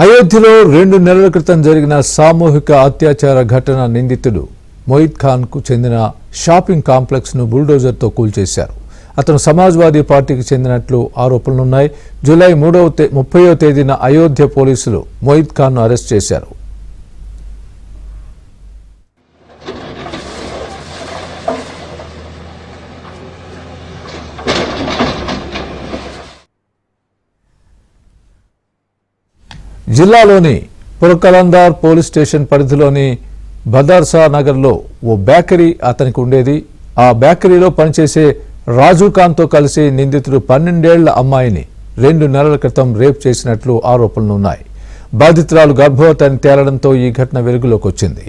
అయోధ్యలో 2 నెలల క్రితం జరిగిన సామూహిక అత్యాచార ఘటన నిందితుడు మొయిద్ ఖాన్ కు చెందిన షాపింగ్ కాంప్లెక్స్ ను బుల్డోజర్తో కూల్చేశారు. అతను సమాజ్వాదీ పార్టీకి చెందినట్లు ఆరోపణలున్నాయి. జూలై 30వ తేదీన అయోధ్య పోలీసులు మొయిద్ ఖాన్ ను అరెస్ట్ చేశారు. జిల్లాలోని పురకలందార్ పోలీస్ స్టేషన్ పరిధిలోని బదర్సా నగర్లో ఓ బేకరీ అతనికి ఉండేది. ఆ బేకరీలో పనిచేసే రాజు ఖాన్తో కలిసి నిందితుడు 12 ఏళ్ల అమ్మాయిని 2 నెలల క్రితం రేప్ చేసినట్లు ఆరోపణలున్నాయి. బాధితురాలు గర్భవతి అని తేలడంతో ఈ ఘటన వెలుగులోకి వచ్చింది.